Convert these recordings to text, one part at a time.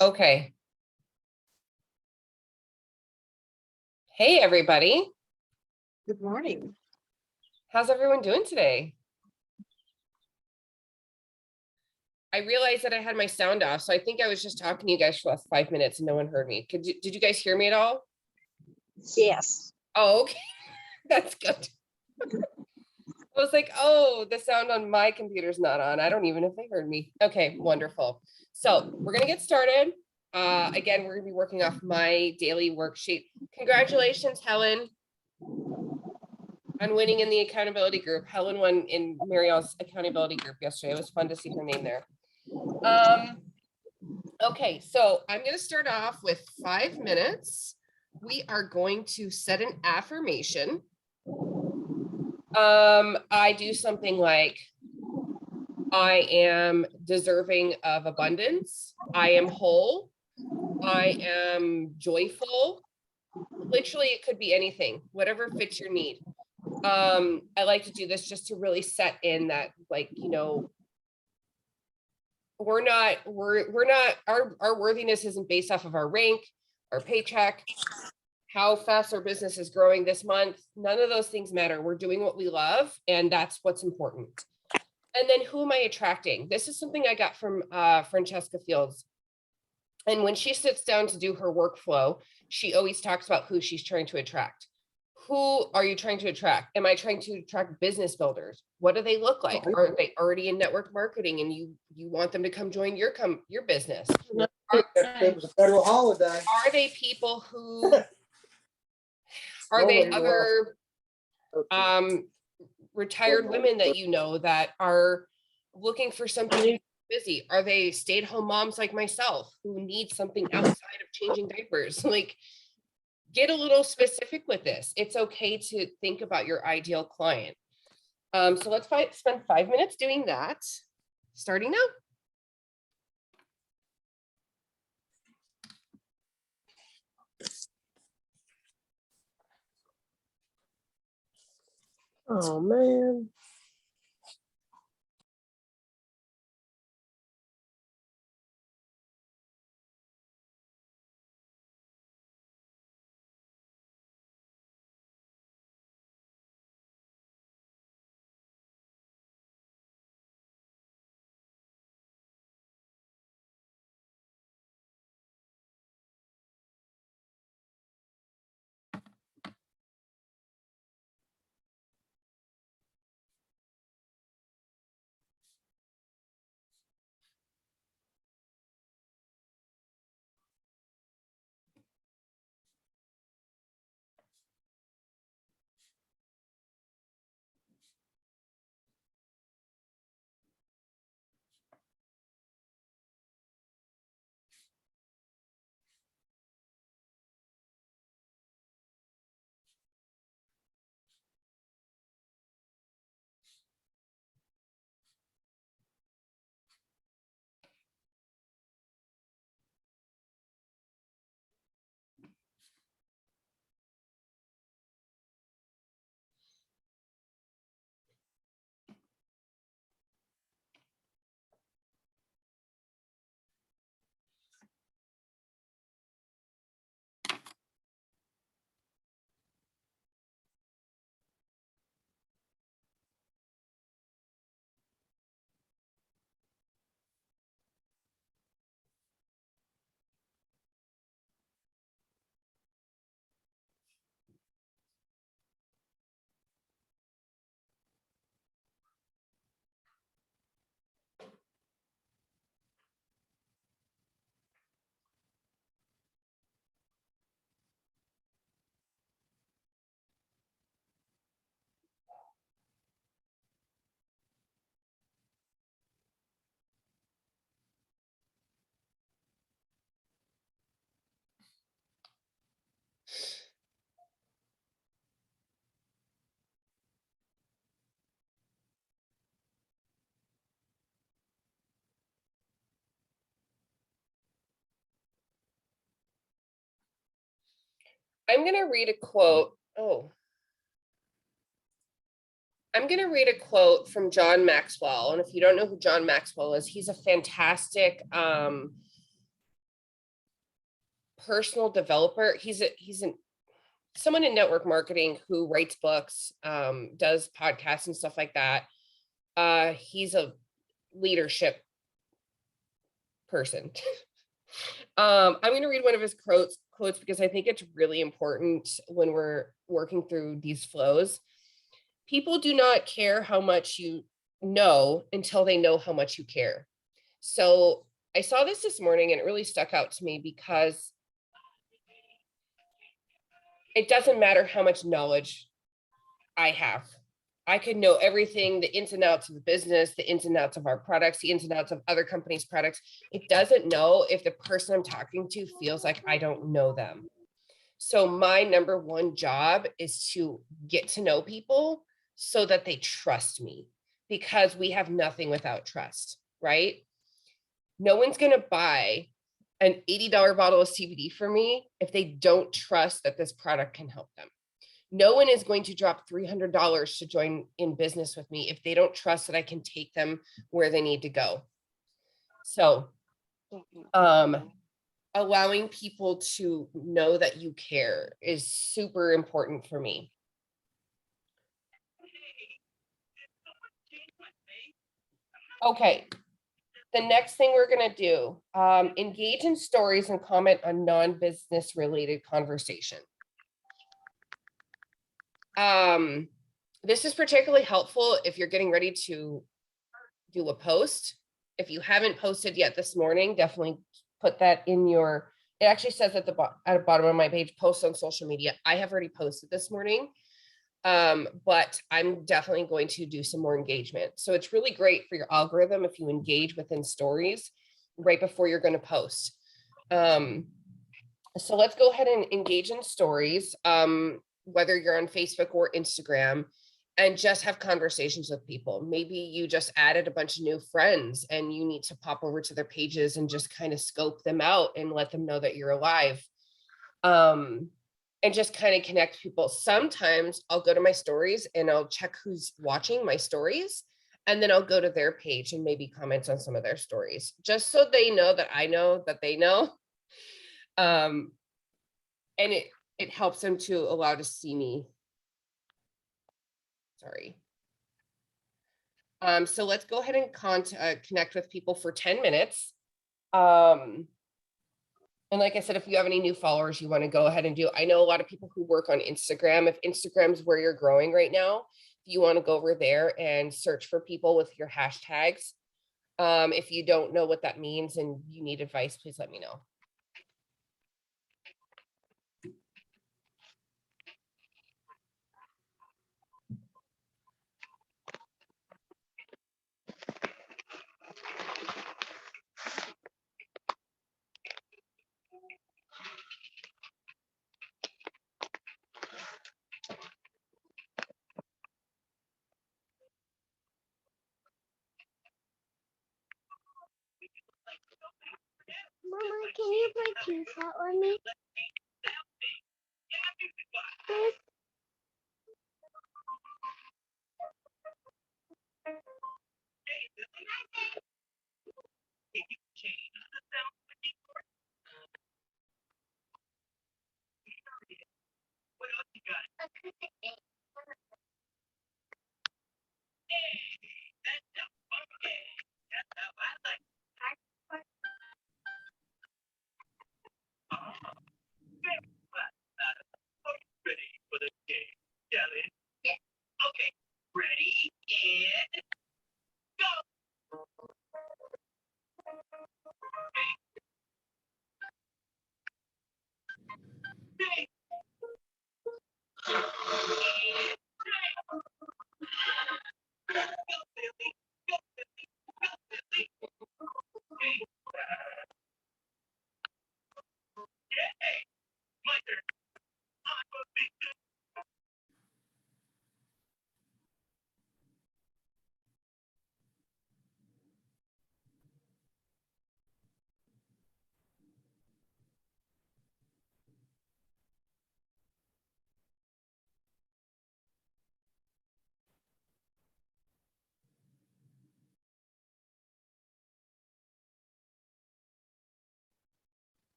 Okay. Hey, everybody. Good morning. How's everyone doing today? I realized that I had my sound off, so I think I was just talking to you guys for the last 5 minutes and no one heard me. Did you guys hear me at all? Yes. Oh, okay. That's good. I was like, oh, the sound on my computer's not on. I don't even know if they heard me. Okay, wonderful. So we're gonna get started. Again, we're gonna be working off my daily worksheet. Congratulations, Helen, on winning in the accountability group. Helen won in Marielle's accountability group yesterday. It was fun to see her name there. Okay, so I'm going to start off with 5 minutes. We are going to set an affirmation. I do something like, I am deserving of abundance. I am whole. I am joyful. Literally, it could be anything, whatever fits your need. I like to do this just to really set in that, like, you know, we're not our worthiness isn't based off of our rank, our paycheck, how fast our business is growing this month. None of those things matter. We're doing what we love, and that's what's important. And then who am I attracting? This is something I got from Francesca Fields. And when she sits down to do her workflow, she always talks about who she's trying to attract. Who are you trying to attract? Am I trying to attract business builders? What do they look like? Are they already in network marketing and you want them to come join your business? It was a federal holiday. Are they people who are they other retired women that you know that are looking for something busy? Are they stay-at-home moms like myself who need something outside of changing diapers? Like, get a little specific with this. It's okay to think about your ideal client. So let's spend 5 minutes doing that, starting now. Oh, man. I'm going to read a quote. Oh, I'm going to read a quote from John Maxwell. And if you don't know who John Maxwell is, he's a fantastic personal developer. He's someone in network marketing who writes books, does podcasts and stuff like that. He's a leadership person. I'm going to read one of his quotes because I think it's really important when we're working through these flows. People do not care how much you know until they know how much you care. So I saw this morning and it really stuck out to me because it doesn't matter how much knowledge I have. I could know everything, the ins and outs of the business, the ins and outs of our products, the ins and outs of other companies' products. It doesn't know if the person I'm talking to feels like I don't know them. So my number one job is to get to know people so that they trust me, because we have nothing without trust, right? No one's going to buy an $80 bottle of CBD for me if they don't trust that this product can help them. No one is going to drop $300 to join in business with me if they don't trust that I can take them where they need to go. So, allowing people to know that you care is super important for me. Okay. The next thing we're going to do, engage in stories and comment on non-business related conversation. This is particularly helpful if you're getting ready to do a post. If you haven't posted yet this morning, definitely put that in your, it actually says at the bottom of my page, post on social media. I have already posted this morning, but I'm definitely going to do some more engagement. So it's really great for your algorithm if you engage within stories right before you're going to post. So let's go ahead and engage in stories, whether you're on Facebook or Instagram, and just have conversations with people. Maybe you just added a bunch of new friends and you need to pop over to their pages and just kind of scope them out and let them know that you're alive. And just kind of connect people. Sometimes I'll go to my stories and I'll check who's watching my stories. And then I'll go to their page and maybe comment on some of their stories, just so they know that I know that they know. And it helps them to allow to see me. Sorry. So let's go ahead and connect with people for 10 minutes. And like I said, if you have any new followers you want to go ahead and do, I know a lot of people who work on Instagram. If Instagram's where you're growing right now, you want to go over there and search for people with your hashtags. If you don't know what that means and you need advice, please let me know. Mama, can you play T-Spot with me? Please?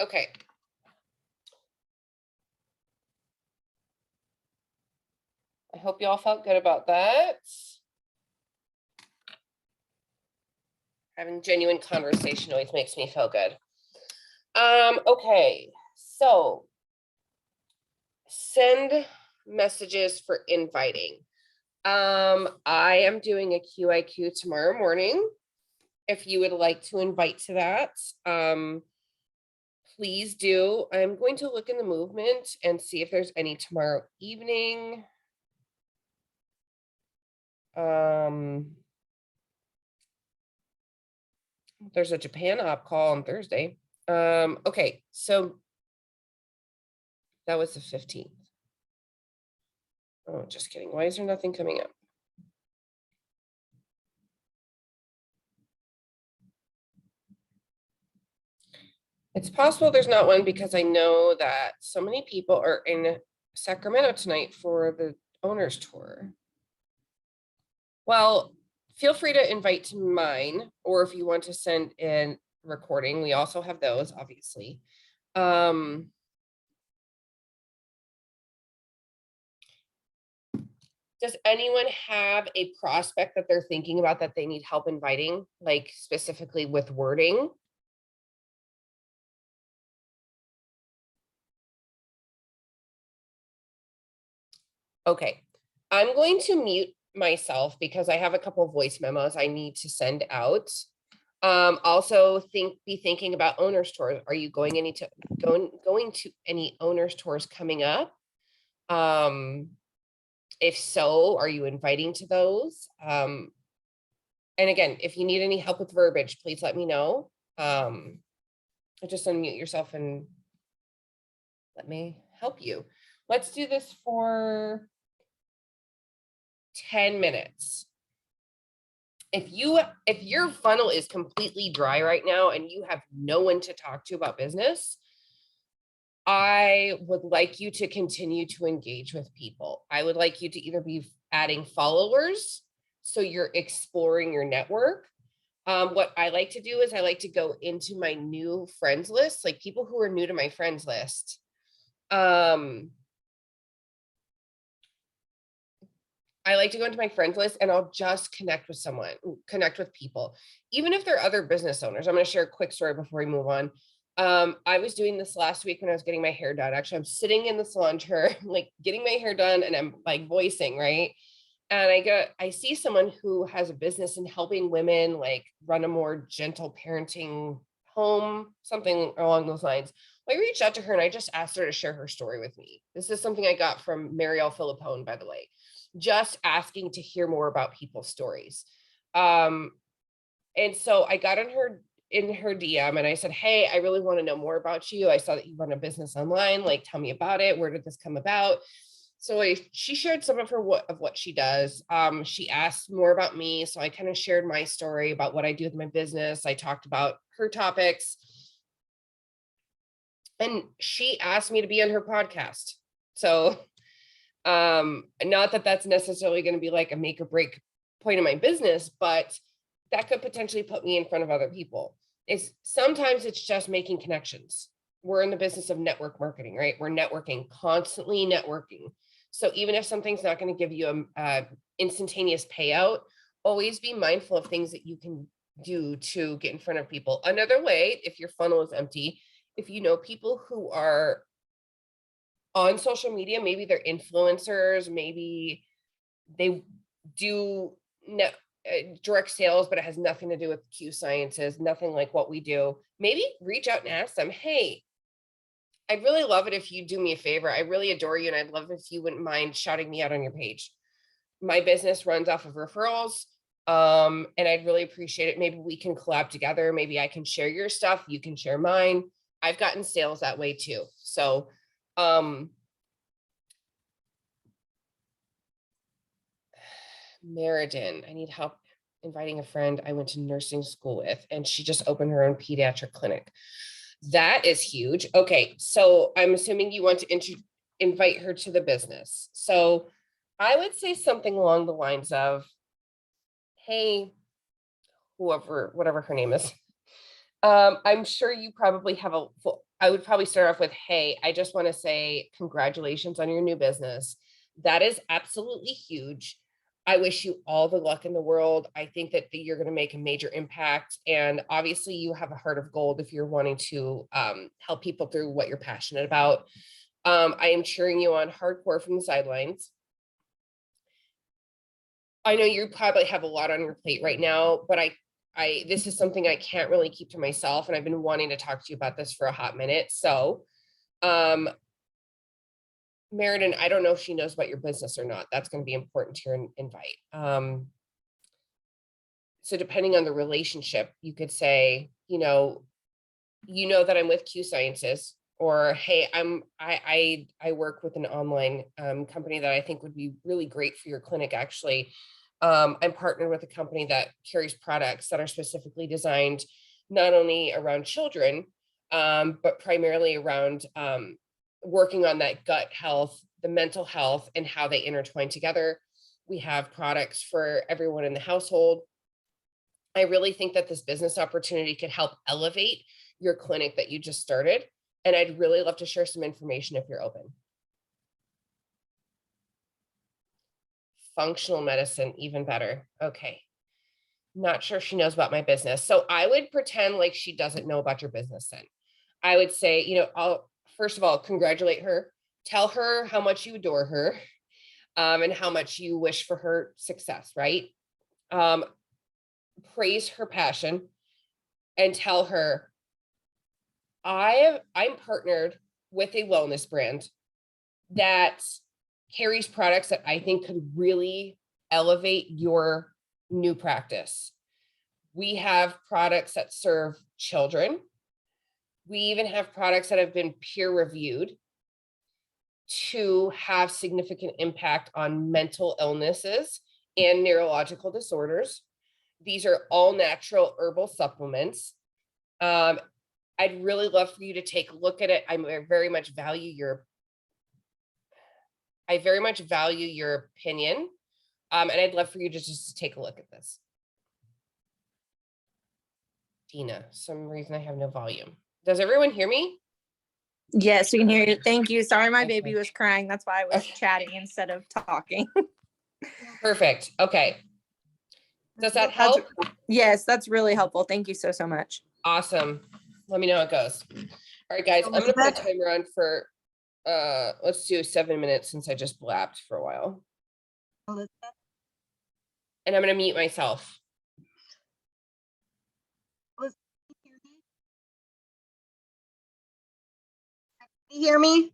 Okay. I hope you all felt good about that. Having genuine conversation always makes me feel good. Okay, so send messages for inviting. I am doing a QIQ tomorrow morning. If you would like to invite to that, please do. I'm going to look in the movement and see if there's any tomorrow evening. There's a Japan op call on Thursday. Okay, so that was the 15th. Oh, just kidding. Why is there nothing coming up? It's possible there's not one because I know that so many people are in Sacramento tonight for the owners tour. Well, feel free to invite to mine, or if you want to send in recording, we also have those, obviously. Does anyone have a prospect that they're thinking about that they need help inviting, like specifically with wording? Okay, I'm going to mute myself because I have a couple of voice memos I need to send out. Also be thinking about owners tours. Are you going going to any owners tours coming up? If so, are you inviting to those? And again, if you need any help with verbiage, please let me know. Just unmute yourself and let me help you. Let's do this for 10 minutes. If your funnel is completely dry right now and you have no one to talk to about business, I would like you to continue to engage with people. I would like you to either be adding followers, so you're exploring your network. What I like to do is I like to go into my new friends list, like people who are new to my friends list. I like to go into my friends list and I'll just connect with people, even if they're other business owners. I'm going to share a quick story before we move on. I was doing this last week when I was getting my hair done. Actually, I'm sitting in the salon chair, like getting my hair done, and I'm like voicing, right? And I see someone who has a business in helping women like run a more gentle parenting home, something along those lines. I reached out to her and I just asked her to share her story with me. This is something I got from Marielle Philippone, by the way, just asking to hear more about people's stories. And so I got in her DM and I said, hey, I really want to know more about you. I saw that you run a business online. Like, tell me about it. Where did this come about? So she shared some of what she does. She asked more about me. So I kind of shared my story about what I do with my business. I talked about her topics. And she asked me to be on her podcast. So not that that's necessarily going to be like a make or break point of my business, but that could potentially put me in front of other people. Sometimes it's just making connections. We're in the business of network marketing, right? We're networking, constantly networking. So even if something's not going to give you a instantaneous payout, always be mindful of things that you can do to get in front of people. Another way, if your funnel is empty, if you know people who are on social media, maybe they're influencers, maybe they do direct sales, but it has nothing to do with Q Sciences, nothing like what we do. Maybe reach out and ask them, hey, I'd really love it if you do me a favor. I really adore you, and I'd love if you wouldn't mind shouting me out on your page. My business runs off of referrals, and I'd really appreciate it. Maybe we can collab together. Maybe I can share your stuff. You can share mine. I've gotten sales that way too. So, Meriden, I need help inviting a friend I went to nursing school with, and she just opened her own pediatric clinic. That is huge. Okay, so I'm assuming you want to invite her to the business. So I would say something along the lines of, hey, whatever her name is. I'm sure you probably have I would probably start off with, hey, I just want to say congratulations on your new business. That is absolutely huge. I wish you all the luck in the world. I think that you're going to make a major impact. And obviously you have a heart of gold if you're wanting to help people through what you're passionate about. I am cheering you on hardcore from the sidelines. I know you probably have a lot on your plate right now, but this is something I can't really keep to myself. And I've been wanting to talk to you about this for a hot minute. So, Meriden, I don't know if she knows about your business or not. That's going to be important to your invite. So depending on the relationship, you could say, you know that I'm with Q Sciences, or, hey, I work with an online company that I think would be really great for your clinic. Actually, I'm partnered with a company that carries products that are specifically designed not only around children, but primarily around working on that gut health, the mental health, and how they intertwine together. We have products for everyone in the household. I really think that this business opportunity could help elevate your clinic that you just started. And I'd really love to share some information if you're open. Functional medicine, even better. Okay. Not sure if she knows about my business. So I would pretend like she doesn't know about your business then. I would say, I'll first of all, congratulate her, tell her how much you adore her, and how much you wish for her success, right? Praise her passion and tell her, I'm partnered with a wellness brand that carries products that I think could really elevate your new practice. We have products that serve children. We even have products that have been peer reviewed to have significant impact on mental illnesses and neurological disorders. These are all natural herbal supplements. I'd really love for you to take a look at it. I very much value your opinion. And I'd love for you to just take a look at this. Dina, some reason I have no volume. Does everyone hear me? Yes, we can hear you. Thank you. Sorry, my Okay. baby was crying. That's why I was chatting instead of talking. Perfect. Okay. Does that help? Yes, that's really helpful. Thank you so much. Awesome. Let me know how it goes. All right, guys, I'm gonna put a timer on for, let's do 7 minutes since I just blabbed for a while. And I'm gonna mute myself. You hear me?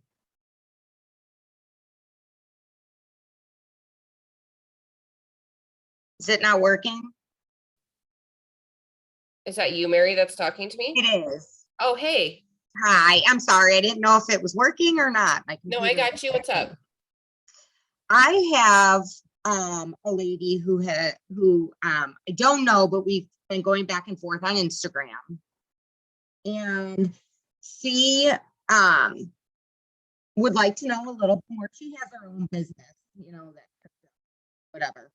Is it not working? Is that you, Mary, that's talking to me? It is. Oh, hey. Hi, I'm sorry. I didn't know if it was working or not. No, I got you. What's up? I have a lady who I don't know, but we've been going back and forth on Instagram. And she would like to know a little bit more. She has her own business, that whatever.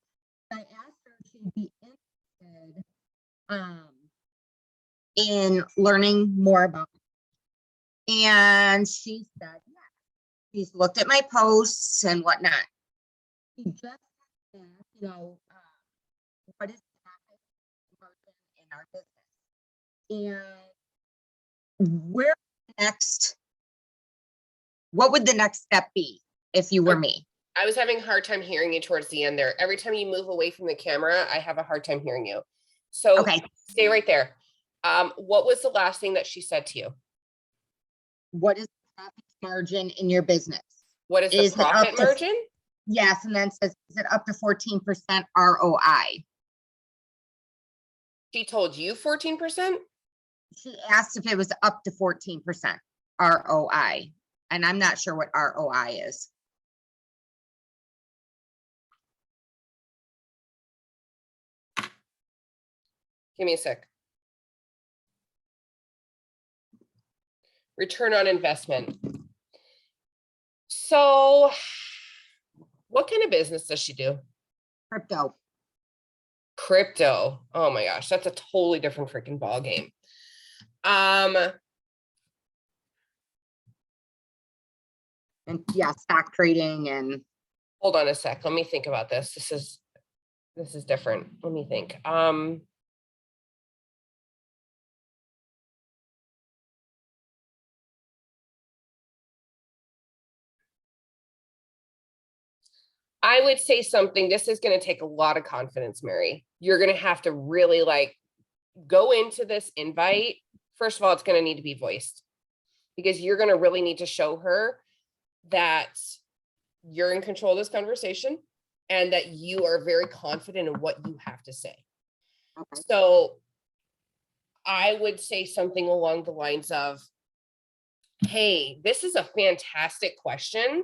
I asked her if she'd be interested in learning more about it. And she said, yeah. She's looked at my posts and whatnot. She just asked, what is the margin in our business? And what would the next step be if you were me? I was having a hard time hearing you towards the end there. Every time you move away from the camera, I have a hard time hearing you. So okay, stay right there. What was the last thing that she said to you? What is the profit margin in your business? What is the profit margin? Yes, and then says, is it up to 14% ROI? She told you 14%? She asked if it was up to 14% ROI, and I'm not sure what ROI is. Give me a sec. Return on investment. So what kind of business does she do? Crypto. Crypto. Oh my gosh, that's a totally different freaking ball game. And yeah, stock trading and Hold on a sec. Let me think about this. This is different. Let me think. I would say something, this is gonna take a lot of confidence, Mary. You're gonna have to really like go into this invite. First of all, it's gonna need to be voiced. Because you're gonna really need to show her that you're in control of this conversation and that you are very confident in what you have to say. okay. So I would say something along the lines of, hey, this is a fantastic question.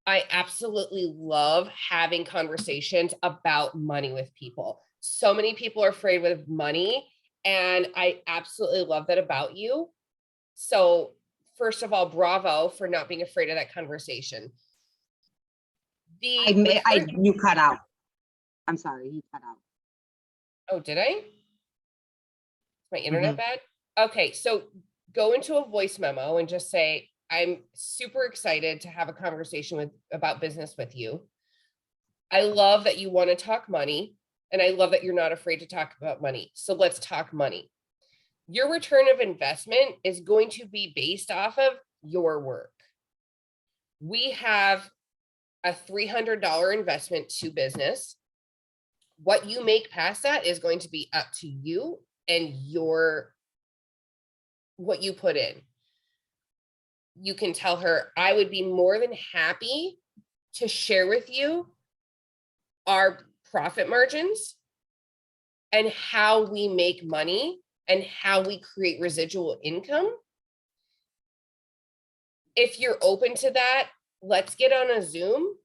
I absolutely love having conversations about money with people. So many people are afraid with money, and I absolutely love that about you. So, first of all, bravo for not being afraid of that conversation. You cut out. I'm sorry, you cut out. Oh, did I? Is my internet bad? Okay, so go into a voice memo and just say, I'm super excited to have a conversation about business with you. I love that you want to talk money, and I love that you're not afraid to talk about money. So let's talk money. Your return of investment is going to be based off of your work. We have a $300 investment to business. What you make past that is going to be up to you and what you put in. You can tell her, I would be more than happy to share with you our profit margins and how we make money and how we create residual income. If you're open to that, let's get on a Zoom,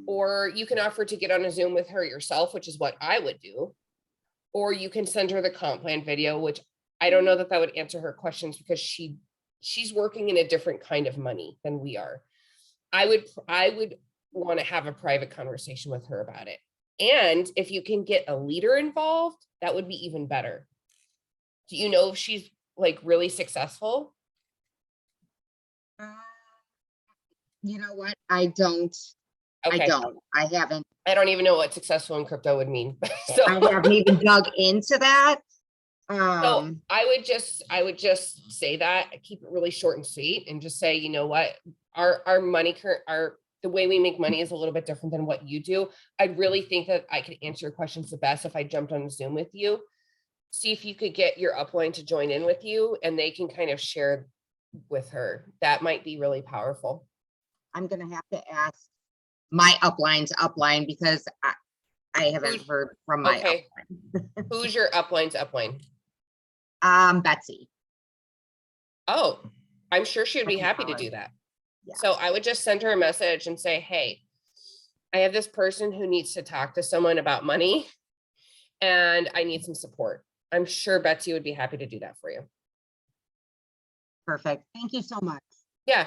or you can offer to get on a Zoom with her yourself, which is what I would do. Or you can send her the comp plan video, which I don't know that would answer her questions because she's working in a different kind of money than we are. I would want to have a private conversation with her about it. And if you can get a leader involved, that would be even better. Do you know if she's like really successful? You know what? I don't. Okay. I haven't. I don't even know what successful in crypto would mean. So I haven't even dug into that. So I would just say that, keep it really short and sweet, and just say, you know what, our money the way we make money is a little bit different than what you do. I really think that I could answer your questions the best if I jumped on Zoom with you. See if you could get your upline to join in with you, and they can kind of share with her. That might be really powerful. I'm gonna have to ask my upline because I haven't heard from my Okay. Who's your upline's upline? Betsy. Oh, I'm sure she would be happy to do that. Yeah. So I would just send her a message and say, hey, I have this person who needs to talk to someone about money, and I need some support. I'm sure Betsy would be happy to do that for you. Perfect. Thank you so much. Yeah.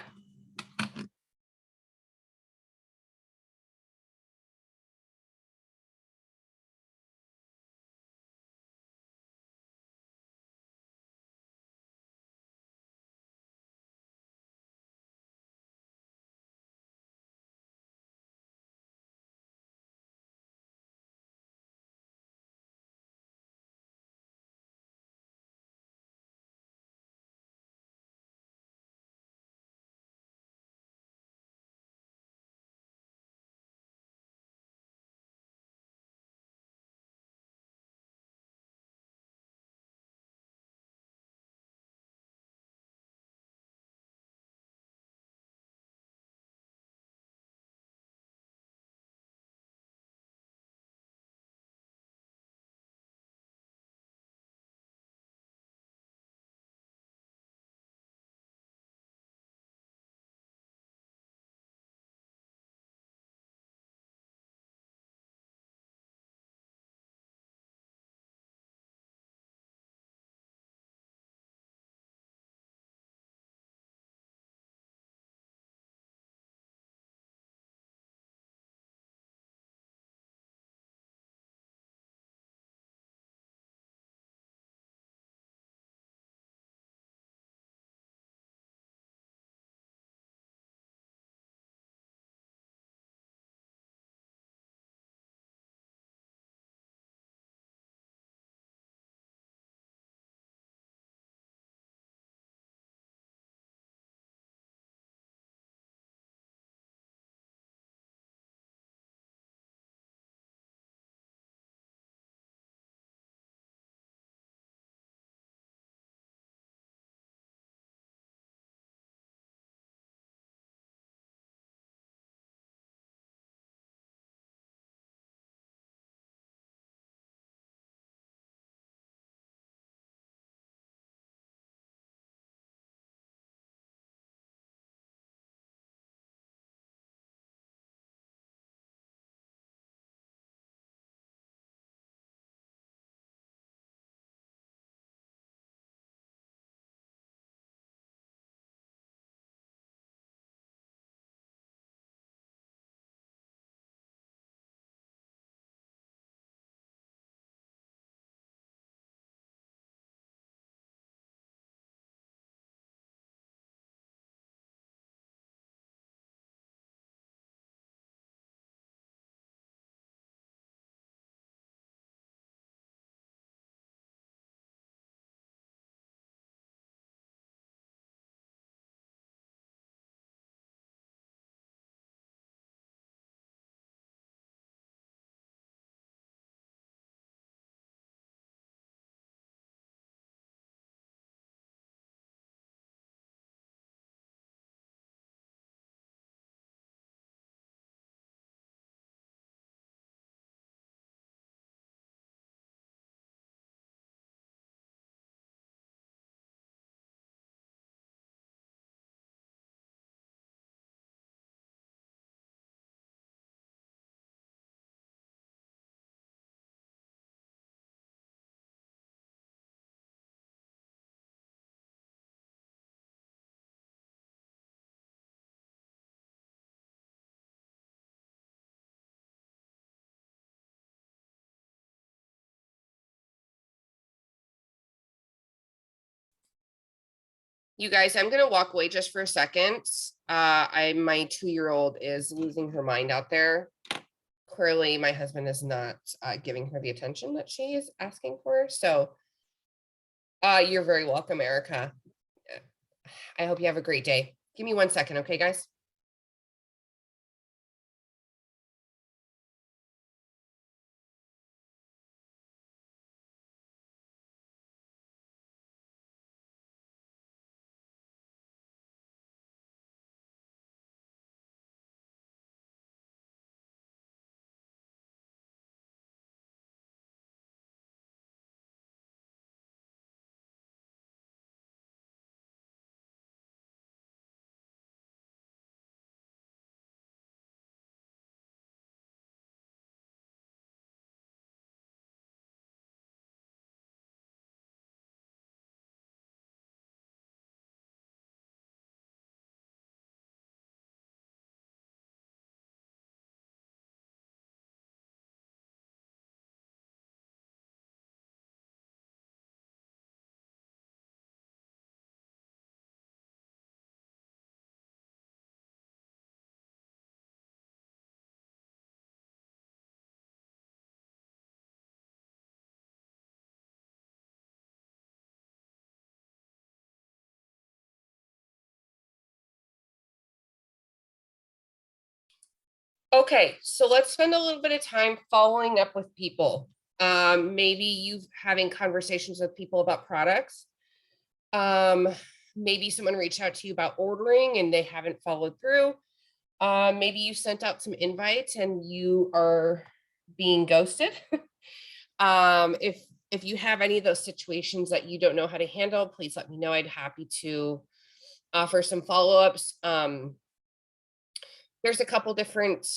You guys, I'm gonna walk away just for a second. My 2-year-old is losing her mind out there. Clearly, my husband is not giving her the attention that she is asking for. So you're very welcome, Erica. I hope you have a great day. Give me 1 second, okay, guys? Okay, so let's spend a little bit of time following up with people. Maybe you having conversations with people about products. Maybe someone reached out to you about ordering and they haven't followed through. Maybe you sent out some invites and you are being ghosted. If you have any of those situations that you don't know how to handle, please let me know. I'd happy to offer some follow-ups. There's a couple different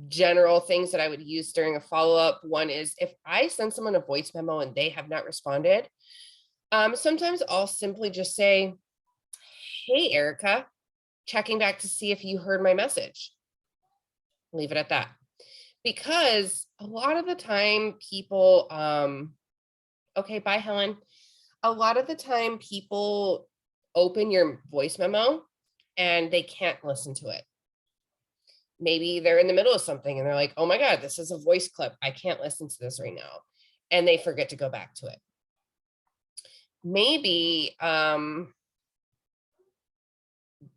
general things that I would use during a follow-up. One is if I send someone a voice memo and they have not responded, sometimes I'll simply just say, hey, Erica, checking back to see if you heard my message. Leave it at that. Because a lot of the time people, okay, bye, Helen. A lot of the time people open your voice memo and they can't listen to it. Maybe they're in the middle of something and they're like, oh my God, this is a voice clip. I can't listen to this right now. And they forget to go back to it. Maybe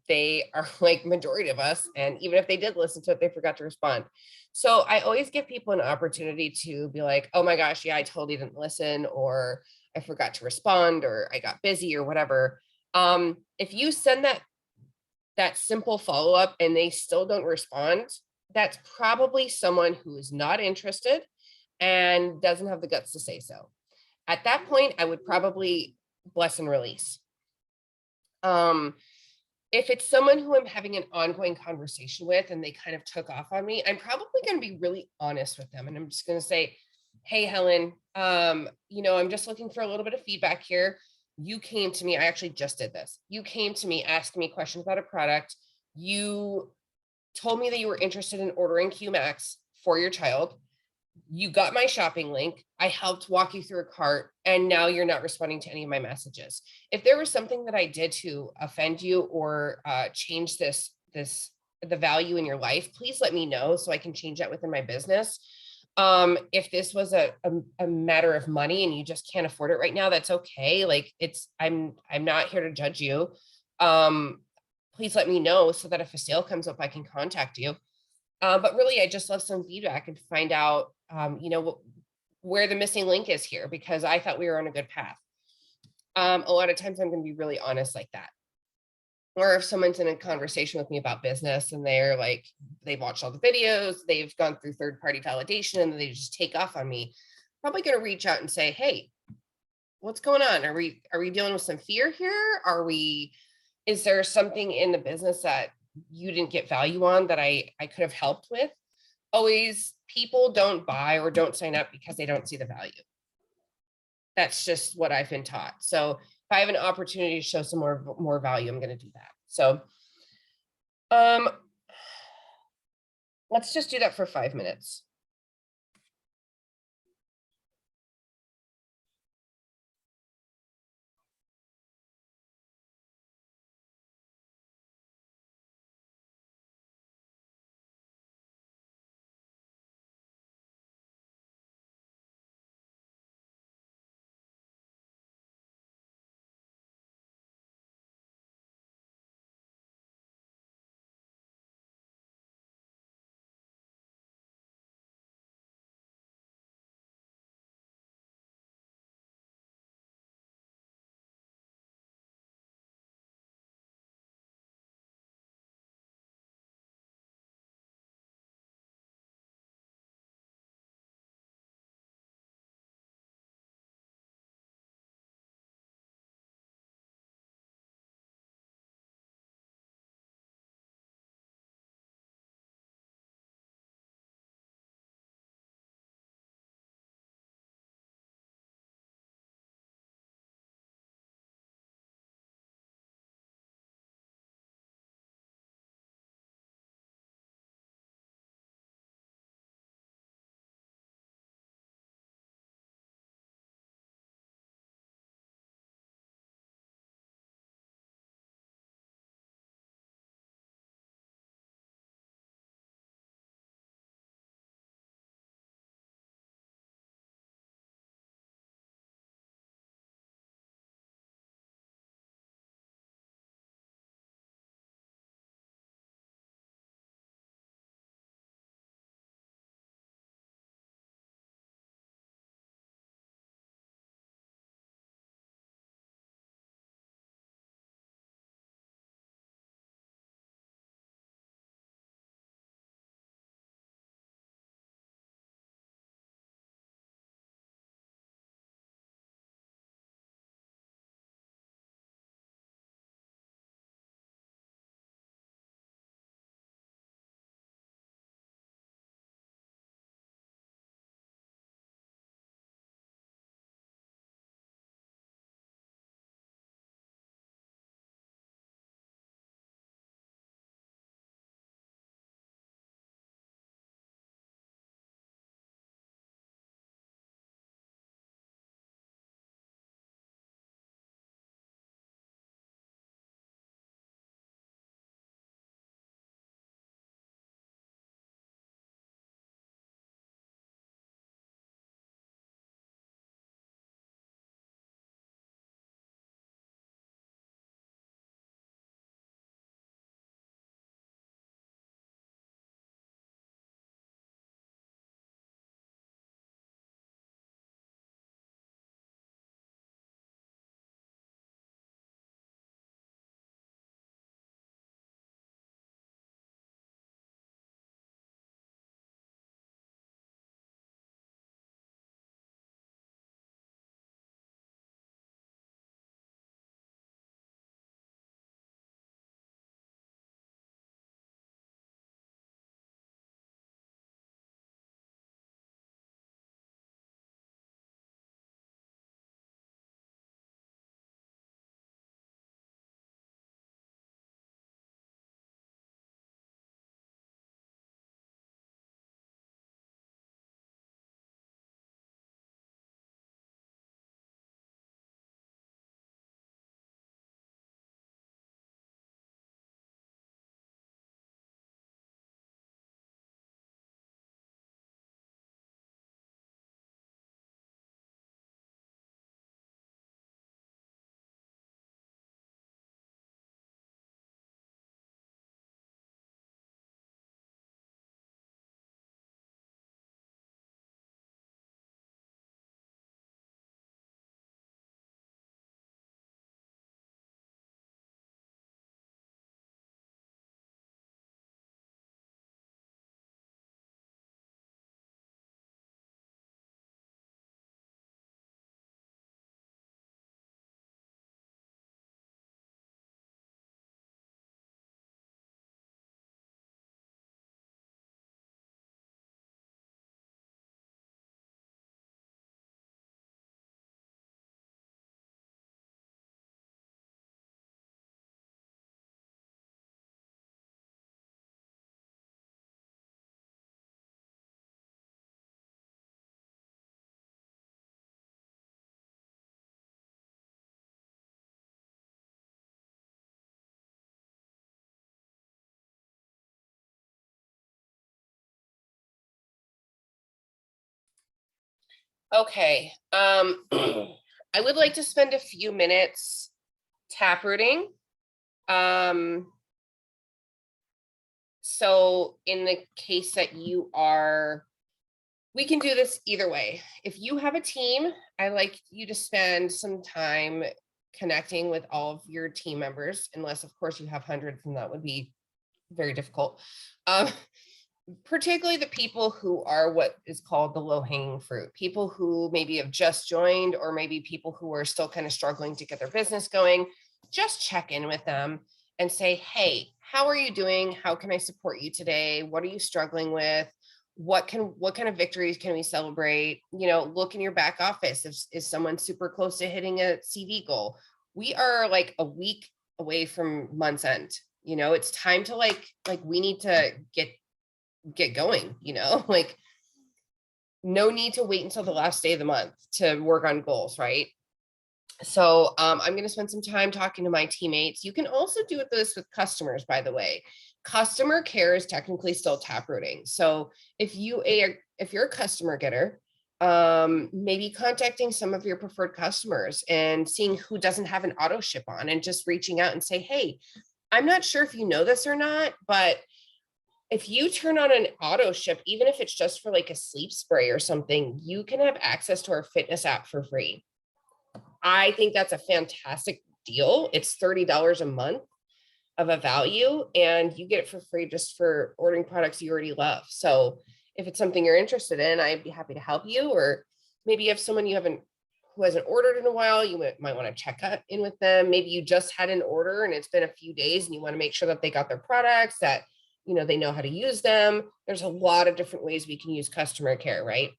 they are like majority of us. And even if they did listen to it, they forgot to respond. So I always give people an opportunity to be like, oh my gosh, yeah, I totally didn't listen, or I forgot to respond, or I got busy or whatever. If you send that simple follow-up and they still don't respond, that's probably someone who is not interested and doesn't have the guts to say so. At that point, I would probably bless and release. If it's someone who I'm having an ongoing conversation with and they kind of took off on me, I'm probably going to be really honest with them. And I'm just going to say, hey, Helen, I'm just looking for a little bit of feedback here. You came to me, I actually just did this. You came to me asking me questions about a product. You told me that you were interested in ordering QMax for your child. You got my shopping link. I helped walk you through a cart, and now you're not responding to any of my messages. If there was something that I did to offend you or change the value in your life, please let me know so I can change that within my business. If this was a matter of money and you just can't afford it right now, that's okay. Like I'm not here to judge you. Please let me know so that if a sale comes up, I can contact you. But really, I just love some feedback and find out, where the missing link is here, because I thought we were on a good path. A lot of times I'm going to be really honest like that. Or if someone's in a conversation with me about business and they're like, they've watched all the videos, they've gone through third-party validation, and they just take off on me, probably going to reach out and say, hey, what's going on? Are we dealing with some fear here? Is there something in the business that you didn't get value on that I could have helped with? Always, people don't buy or don't sign up because they don't see the value. That's just what I've been taught. So if I have an opportunity to show some more value, I'm going to do that. So let's just do that for 5 minutes. Okay, I would like to spend a few minutes taprooting. So in the case that you are, we can do this either way. If you have a team, I like you to spend some time connecting with all of your team members, unless of course you have hundreds and that would be very difficult. Particularly the people who are what is called the low hanging fruit, people who maybe have just joined, or maybe people who are still kind of struggling to get their business going. Just check in with them and say, hey, how are you doing? How can I support you today? What are you struggling with? What kind of victories can we celebrate? Look in your back office. Is someone super close to hitting a CV goal? We are like a week away from month's end. It's time to like we need to get going, like no need to wait until the last day of the month to work on goals, right? So I'm going to spend some time talking to my teammates. You can also do this with customers, by the way. Customer care is technically still taprooting. So if you're a customer getter, maybe contacting some of your preferred customers and seeing who doesn't have an auto ship on, and just reaching out and say, hey, I'm not sure if you know this or not, but if you turn on an auto ship, even if it's just for like a sleep spray or something, you can have access to our fitness app for free. I think that's a fantastic deal. It's $30 a month of a value, and you get it for free just for ordering products you already love. So if it's something you're interested in, I'd be happy to help you. Or maybe you have someone who hasn't ordered in a while, you might want to check in with them. Maybe you just had an order and it's been a few days and you want to make sure that they got their products, that they know how to use them. There's a lot of different ways we can use customer care, right?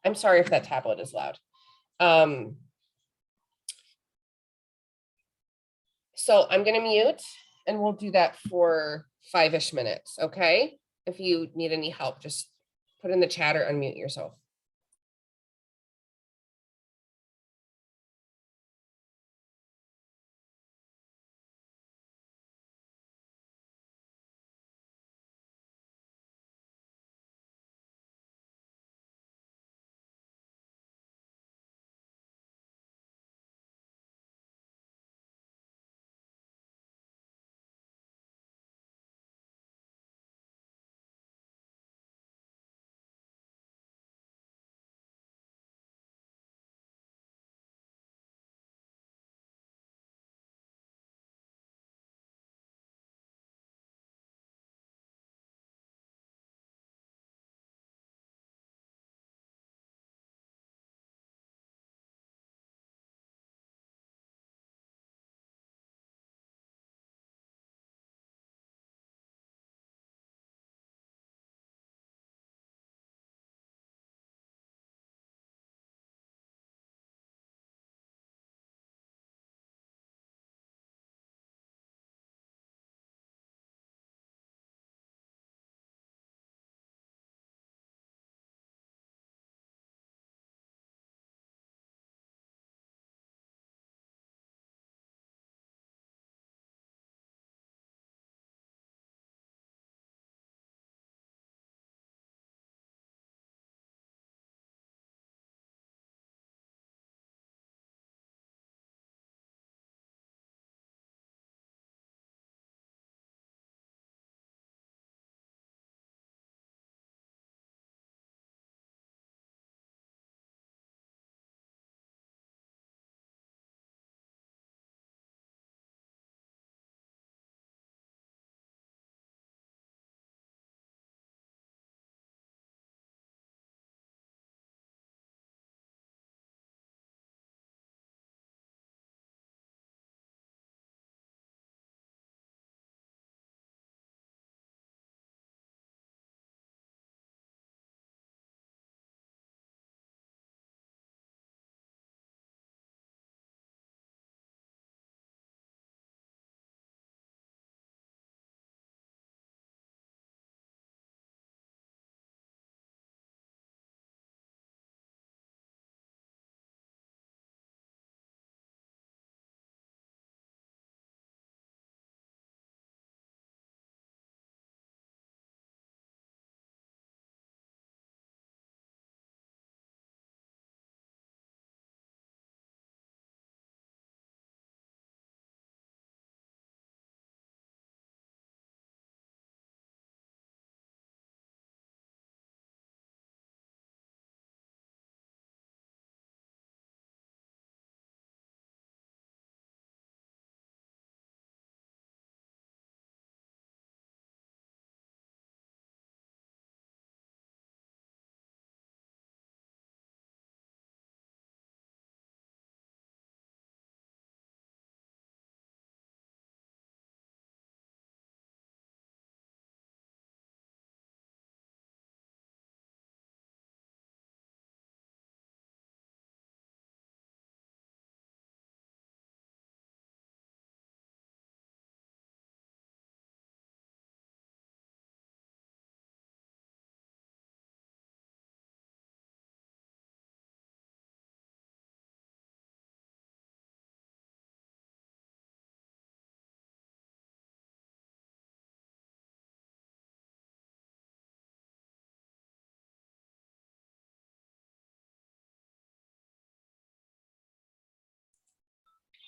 I'm sorry if that tablet is loud. So I'm going to mute, and we'll do that for 5-ish minutes. Okay. If you need any help, just put in the chat or unmute yourself.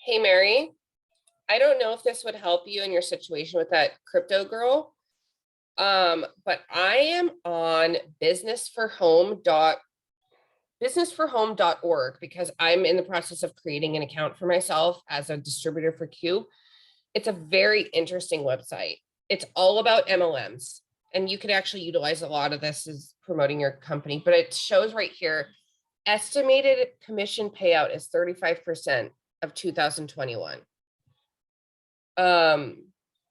Hey, Mary, I don't know if this would help you in your situation with that crypto girl. But I am on businessforhome.org because I'm in the process of creating an account for myself as a distributor for Q. It's a very interesting website. It's all about MLMs. And you could actually utilize a lot of this as promoting your company, but it shows right here, estimated commission payout is 35% of 2021. The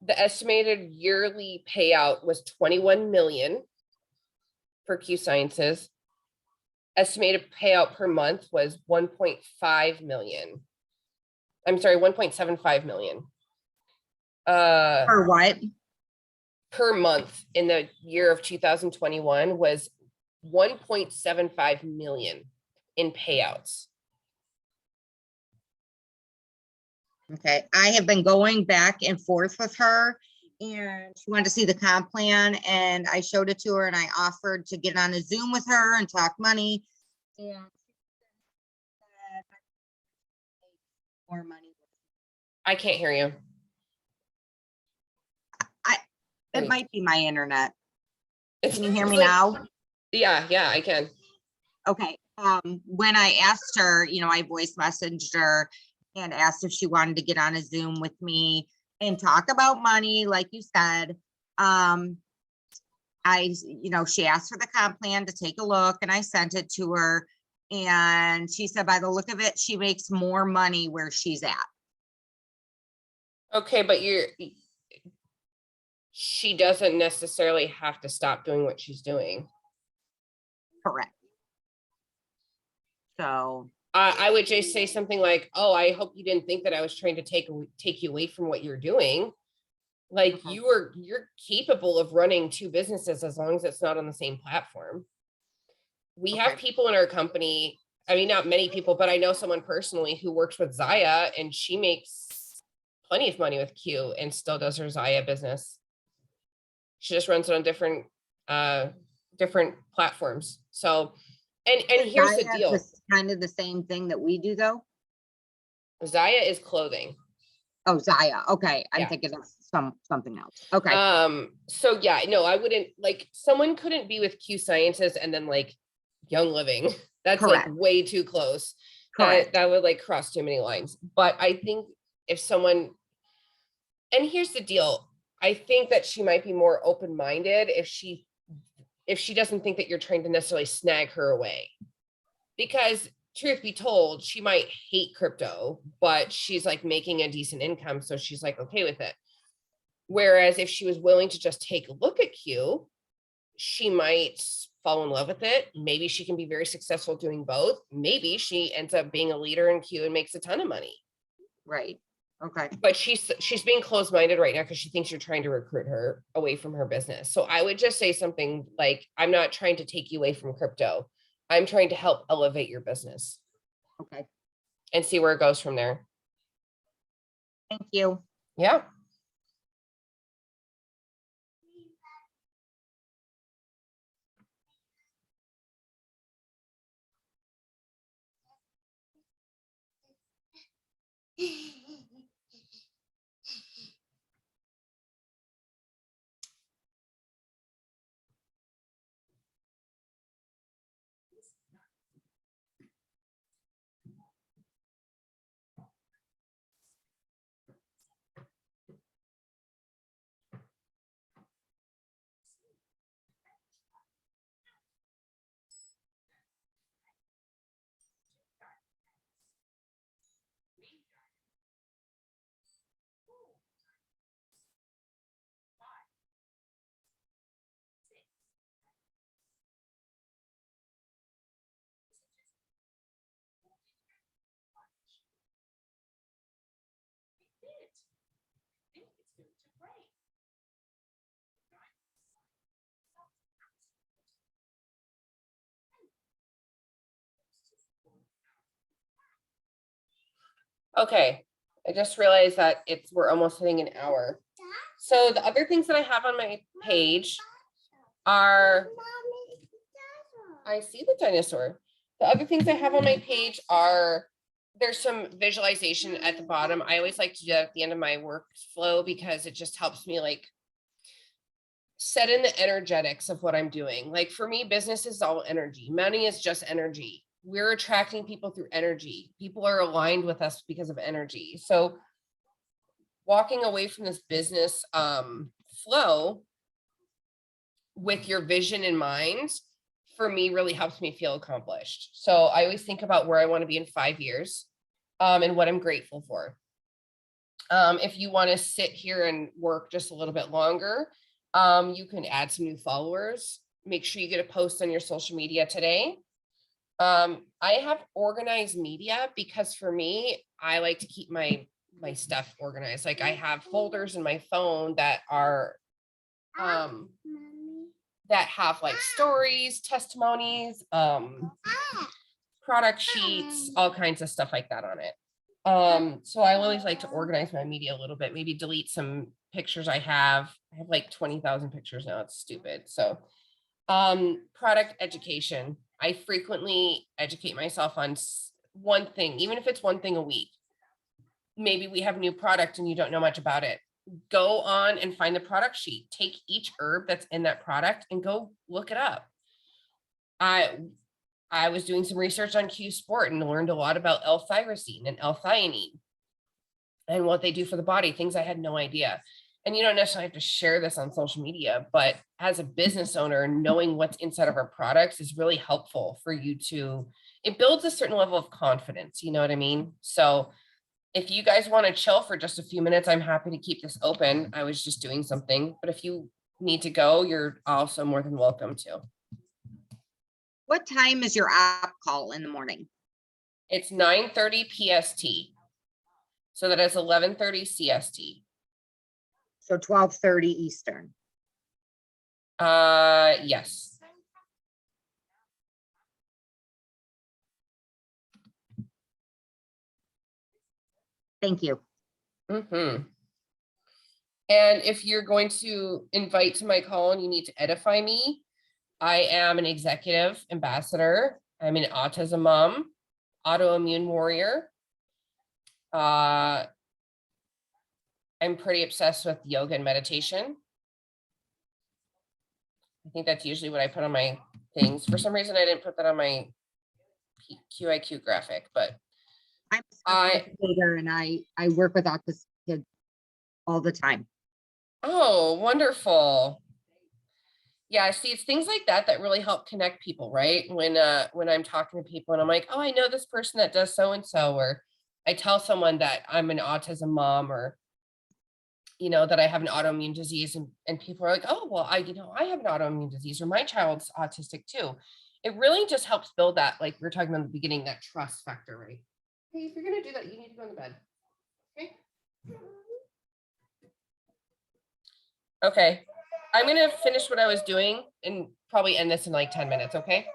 estimated yearly payout was 21 million for Q Sciences. Estimated payout per month was 1.5 million. I'm sorry, 1.75 million. For what? Per month in the year of 2021 was 1.75 million in payouts. Okay, I have been going back and forth with her and she wanted to see the comp plan and I showed it to her and I offered to get on a Zoom with her and talk money. And more money. I can't hear you. It Wait. might be my internet. It's Can you hear me like- now? Yeah, I can. Okay, when I asked her, you know, I voice messaged her and asked if she wanted to get on a Zoom with me and talk about money, like you said. She asked for the comp plan to take a look and I sent it to her. And she said, by the look of it, she makes more money where she's at. Okay, but she doesn't necessarily have to stop doing what she's doing. Correct. So, I would just say something like, "Oh, I hope you didn't think that I was trying to take you away from what you're doing. Like Okay. you're capable of running two businesses as long as it's not on the same platform." We have Okay. people in our company. I mean, not many people, but I know someone personally who works with Zaya, and she makes plenty of money with Q and still does her Zaya business. She just runs it on different platforms. So, and here's the Zaya deal. is kind of the same thing that we do though. Zaya is clothing. Oh, Zaya. Okay. I'm Yeah. thinking of something else. Okay. So yeah, no, I wouldn't, like, someone couldn't be with Q Sciences and then like Young Living. That's Correct. like way too close. Correct. That would like cross too many lines. But I think if someone, and here's the deal, I think that she might be more open-minded if she doesn't think that you're trying to necessarily snag her away. Because truth be told, she might hate crypto, but she's like making a decent income, so she's like okay with it. Whereas if she was willing to just take a look at Q, she might fall in love with it. Maybe she can be very successful doing both. Maybe she ends up being a leader in Q and makes a ton of money. Right. Okay. But she's being closed-minded right now because she thinks you're trying to recruit her away from her business. So I would just say something like, I'm not trying to take you away from crypto. I'm trying to help elevate your business Okay. and see where it goes from there. Thank you. Yeah. Okay, I just realized that we're almost hitting an hour. So the other things that I have on my page are, I see the dinosaur. The other things I have on my page are there's some visualization at the bottom. I always like to do that at the end of my workflow because it just helps me like set in the energetics of what I'm doing. Like for me, business is all energy. Money is just energy. We're attracting people through energy. People are aligned with us because of energy. So walking away from this business flow with your vision in mind, for me, really helps me feel accomplished. So I always think about where I want to be in 5 years, and what I'm grateful for. If you want to sit here and work just a little bit longer, you can add some new followers. Make sure you get a post on your social media today. I have organized media because for me, I like to keep my stuff organized. Like I have folders in my phone that are that have like stories, testimonies, product sheets, all kinds of stuff like that on it. So I always like to organize my media a little bit, maybe delete some pictures I have. I have like 20,000 pictures now. It's stupid. So product education. I frequently educate myself on one thing, even if it's one thing a week. Maybe we have a new product and you don't know much about it. Go on and find the product sheet. Take each herb that's in that product and go look it up. I was doing some research on Q Sport and learned a lot about L-tyrosine and L-theanine and what they do for the body, things I had no idea. And you don't necessarily have to share this on social media, but as a business owner, knowing what's inside of our products is really helpful for you to, it builds a certain level of confidence, you know what I mean? So if you guys want to chill for just a few minutes, I'm happy to keep this open. I was just doing something, but if you need to go, you're also more than welcome to. What time is your app call in the morning? It's 9:30 PST. So that is 11:30 CST. So 12:30 Eastern. Yes. Thank you. Mm-hmm. And if you're going to invite to my call and you need to edify me, I am an executive ambassador. I'm an autism mom, autoimmune warrior. I'm pretty obsessed with yoga and meditation. I think that's usually what I put on my things. For some reason, I didn't put that on my QIQ graphic, but I'm a facilitator and I work with autistic kids all the time. oh, wonderful. Yeah, see, it's things like that that really help connect people, right? When I'm talking to people and I'm like, oh, I know this person that does so and so, or I tell someone that I'm an autism mom, or you know, that I have an autoimmune disease, and people are like, oh, well, I have an autoimmune disease, or my child's autistic too. It really just helps build that, like we were talking about in the beginning, that trust factor, right? Hey, if you're gonna do that, you need to go in the bed. Okay. Okay. I'm gonna finish what I was doing and probably end this in like 10 minutes, okay?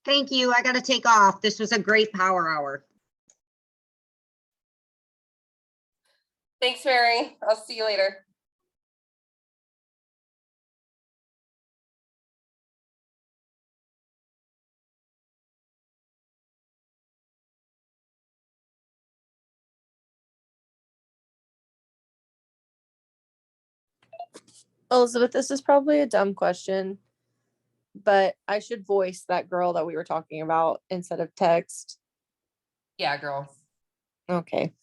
Thank you. I gotta take off. This was a great power hour. Thanks, Mary. I'll see you later. Elizabeth, this is probably a dumb question, but I should voice that girl that we were talking about instead of text. Yeah, girl. Okay.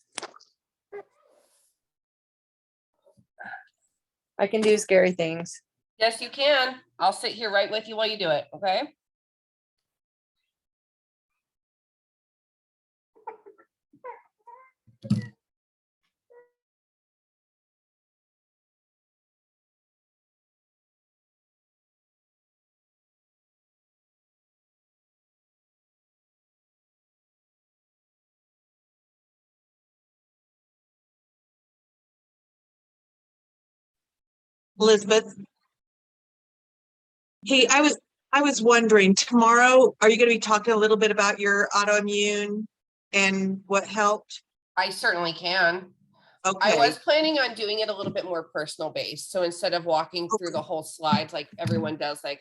I can do scary things. Yes, you can. I'll sit here right with you while you do it, okay? Elizabeth. Hey, I was wondering, tomorrow, are you going to be talking a little bit about your autoimmune and what helped? I certainly can. I Okay, was planning on doing it a little bit more personal based. So instead of walking through the whole slides like everyone does, like,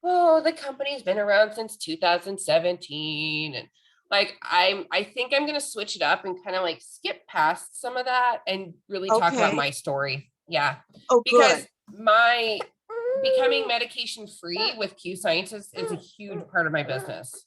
oh, the company's been around since 2017. And like I think I'm gonna switch it up and kind of like skip past some of that and really talk about Okay. my story. Yeah. oh, Because good. my becoming medication free with Q Sciences is a huge part of my business.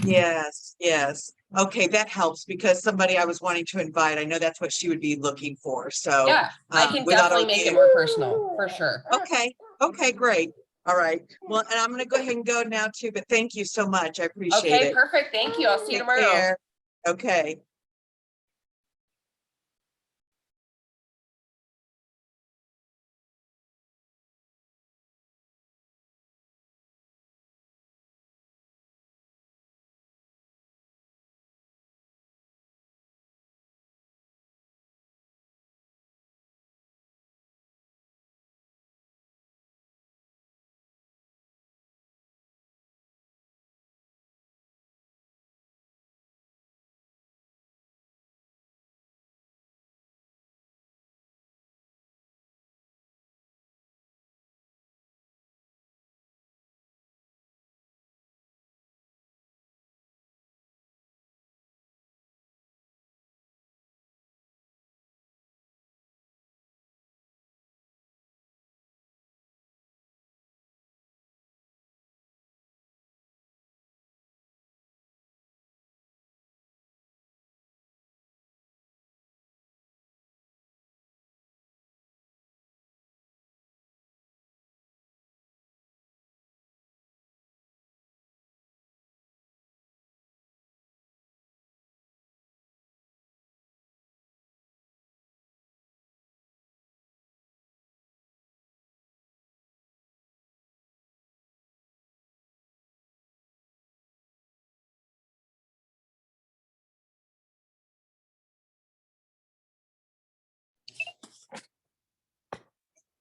Yes, yes. Okay, that helps because somebody I was wanting to invite, I know that's what she would be looking for, so. Yeah, I can with definitely make it autoimmune- more personal for sure. Okay, okay, great. All right. Well, and I'm gonna go ahead and go now too, but thank you so much. I appreciate Okay, it. perfect. Thank you. I'll see you Take tomorrow. care. Okay.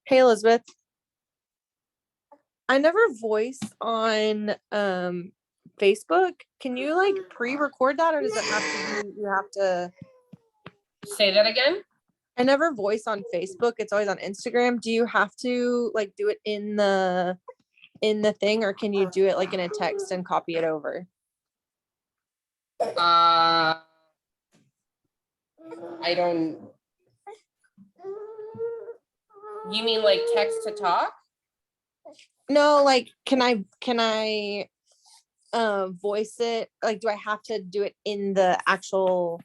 Hey, Elizabeth. I never voice on Facebook. Can you like pre-record that or does it have to be, you have to? Say that again. I never voice on Facebook. It's always on Instagram. Do you have to like do it in the thing or can you do it like in a text and copy it over? I don't. You mean like text to talk? No, like can I voice it? Like do I have to do it in the actual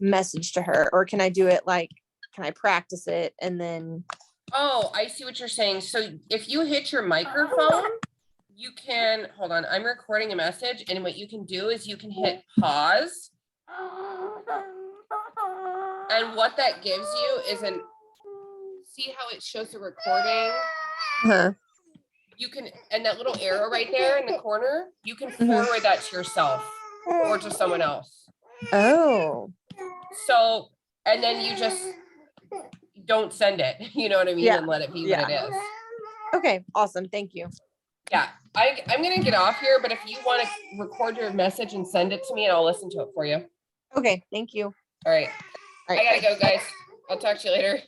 message to her or can I do it like can I practice it and then Oh, I see what you're saying. So if you hit your microphone, you can, hold on, I'm recording a message and what you can do is you can hit pause. And what that gives you is see how it shows the recording? huh. You can, and that little arrow right there in the corner, you can forward that to yourself or to someone else. Oh. So, and then you just don't send it, you know what I mean? Yeah. And let it be Yeah. what it is. Okay, awesome. Thank you. Yeah, I'm gonna get off here, but if you want to record your message and send it to me and I'll listen to it for you. Okay, thank you. All right. All I right, gotta go, guys. I'll talk to you later.